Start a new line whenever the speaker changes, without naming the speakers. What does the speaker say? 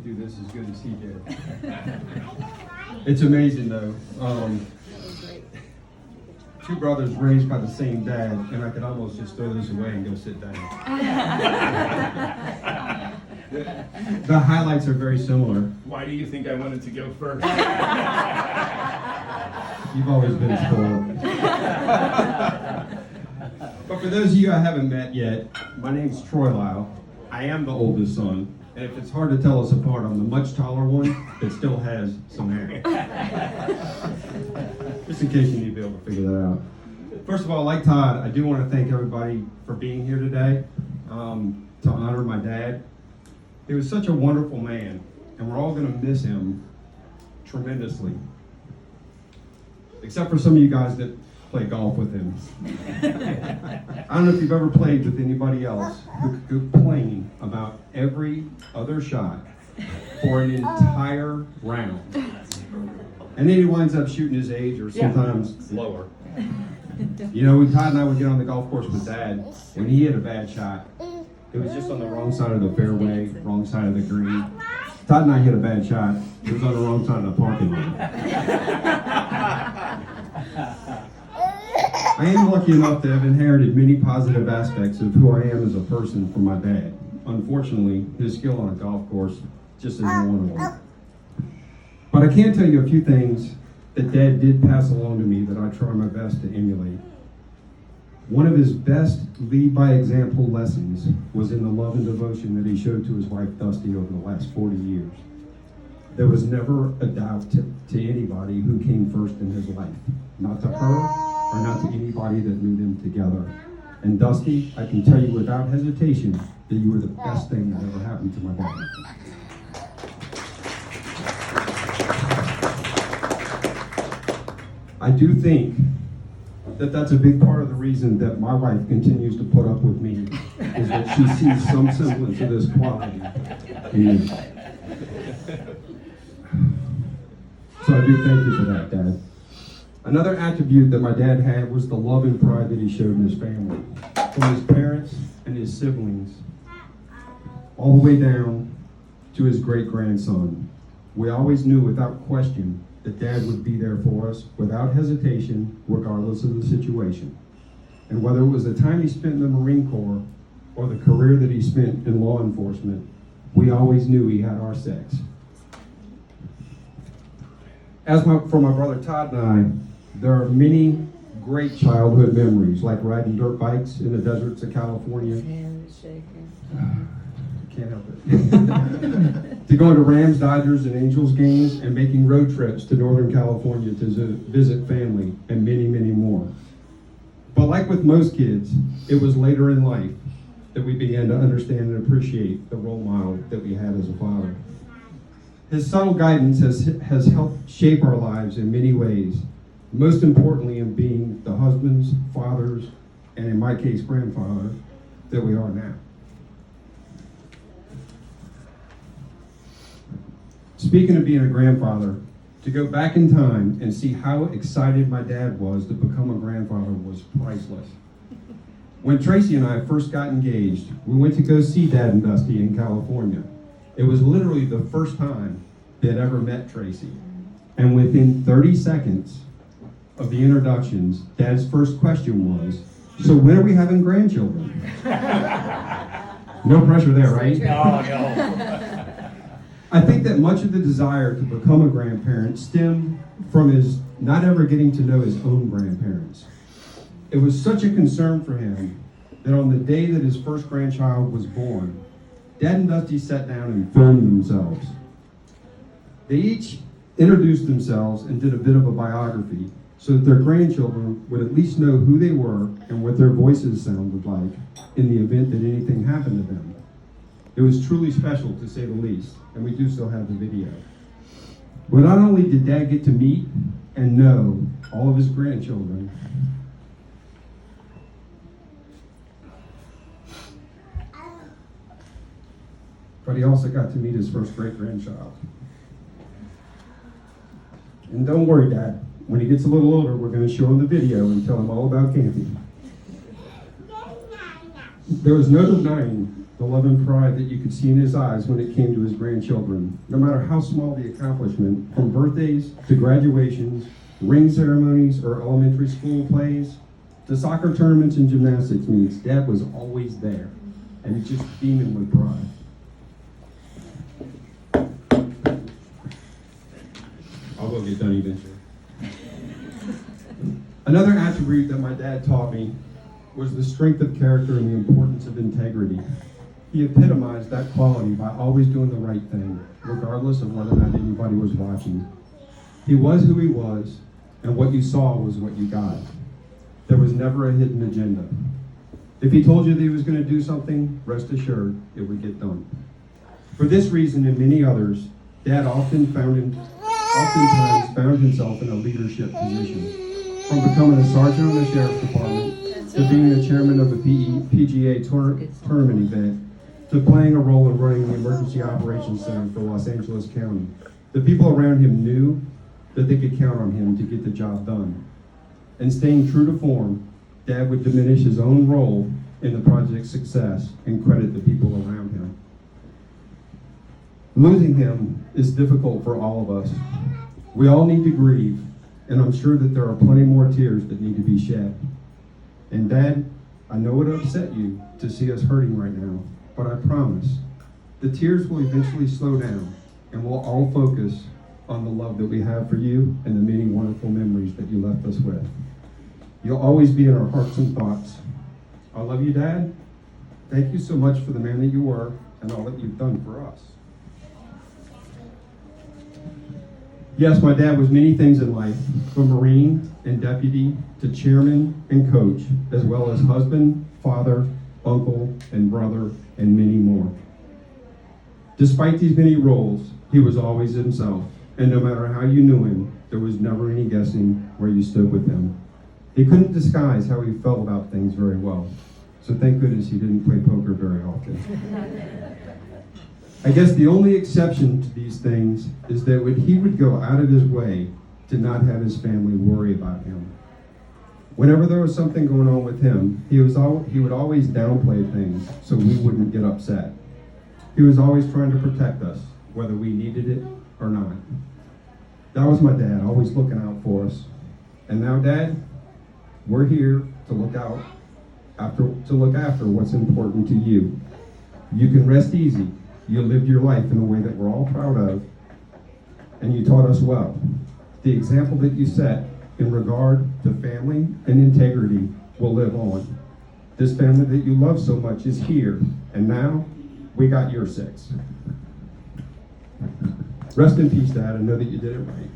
Do this as good as he did. It's amazing though. Two brothers raised by the same dad, and I could almost just throw this away and go sit down. The highlights are very similar.
Why do you think I wanted to go first?
You've always been spoiled. But for those of you I haven't met yet, my name's Troy Lyle. I am the oldest son. And if it's hard to tell us apart, I'm the much taller one that still has some hair. Just in case you need to be able to figure that out. First of all, like Todd, I do want to thank everybody for being here today to honor my dad. He was such a wonderful man, and we're all going to miss him tremendously. Except for some of you guys that play golf with him. I don't know if you've ever played with anybody else who could complain about every other shot for an entire round. And then he winds up shooting his age or sometimes lower. You know, when Todd and I would get on the golf course with Dad, when he hit a bad shot, it was just on the wrong side of the fairway, wrong side of the green. Todd and I hit a bad shot, it was on the wrong side of the parking lot. I am lucky enough to have inherited many positive aspects of who I am as a person from my dad. Unfortunately, his skill on a golf course just isn't one of them. But I can tell you a few things that Dad did pass along to me that I try my best to emulate. One of his best lead by example lessons was in the love and devotion that he showed to his wife Dusty over the last 40 years. There was never a doubt to anybody who came first in his life. Not to her, or not to anybody that knew them together. And Dusty, I can tell you without hesitation that you were the best thing that ever happened to my dad. I do think that that's a big part of the reason that my wife continues to put up with me, is that she sees some semblance of this quality in me. So I do thank you for that, Dad. Another attribute that my dad had was the love and pride that he showed in his family, from his parents and his siblings, all the way down to his great-grandson. We always knew without question that Dad would be there for us without hesitation, regardless of the situation. And whether it was the time he spent in the Marine Corps or the career that he spent in law enforcement, we always knew he had our six. For my brother Todd and I, there are many great childhood memories, like riding dirt bikes in the deserts of California.
Hand shaking.
Can't help it. To going to Rams, Dodgers, and Angels games, and making road trips to Northern California to visit family, and many, many more. But like with most kids, it was later in life that we began to understand and appreciate the role model that we had as a father. His subtle guidance has helped shape our lives in many ways, most importantly in being the husbands, fathers, and in my case, grandfather, that we are now. Speaking of being a grandfather, to go back in time and see how excited my dad was to become a grandfather was priceless. When Tracy and I first got engaged, we went to go see Dad and Dusty in California. It was literally the first time they'd ever met Tracy. And within 30 seconds of the introductions, Dad's first question was, "So when are we having grandchildren?" No pressure there, right?
No.
I think that much of the desire to become a grandparent stemmed from his not ever getting to know his own grandparents. It was such a concern for him that on the day that his first grandchild was born, Dad and Dusty sat down and filmed themselves. They each introduced themselves and did a bit of a biography so that their grandchildren would at least know who they were and what their voices sounded like in the event that anything happened to them. It was truly special, to say the least, and we do still have the video. But not only did Dad get to meet and know all of his grandchildren, but he also got to meet his first great-grandchild. And don't worry, Dad, when he gets a little older, we're going to show him the video and tell him all about camping. There was no denying the love and pride that you could see in his eyes when it came to his grandchildren, no matter how small the accomplishment, from birthdays to graduations, ring ceremonies, or elementary school plays, to soccer tournaments and gymnastics meets, Dad was always there, and he just beaming with pride. I will get done eventually. Another attribute that my dad taught me was the strength of character and the importance of integrity. He epitomized that quality by always doing the right thing, regardless of whether or not anybody was watching. He was who he was, and what you saw was what you got. There was never a hidden agenda. If he told you that he was going to do something, rest assured it would get done. For this reason and many others, Dad oftentimes found himself in a leadership position. From becoming a sergeant on the sheriff's department, to being the chairman of a PGA tournament event, to playing a role in running the emergency operations center for Los Angeles County. The people around him knew that they could count on him to get the job done. And staying true to form, Dad would diminish his own role in the project's success and credit the people around him. Losing him is difficult for all of us. We all need to grieve, and I'm sure that there are plenty more tears that need to be shed. And Dad, I know it upset you to see us hurting right now, but I promise the tears will eventually slow down, and we'll all focus on the love that we have for you and the many wonderful memories that you left us with. You'll always be in our hearts and thoughts. I love you, Dad. Thank you so much for the man that you were and all that you've done for us. Yes, my dad was many things in life, from Marine and deputy to chairman and coach, as well as husband, father, uncle, and brother, and many more. Despite these many roles, he was always himself, and no matter how you knew him, there was never any guessing where you stood with him. He couldn't disguise how he felt about things very well, so thank goodness he didn't play poker very often. I guess the only exception to these things is that he would go out of his way to not have his family worry about him. Whenever there was something going on with him, he would always downplay things so we wouldn't get upset. He was always trying to protect us, whether we needed it or not. That was my dad, always looking out for us. And now, Dad, we're here to look after what's important to you. You can rest easy. You lived your life in a way that we're all proud of, and you taught us well. The example that you set in regard to family and integrity will live on. This family that you love so much is here, and now we got your six. Rest in peace, Dad. I know that you did it right.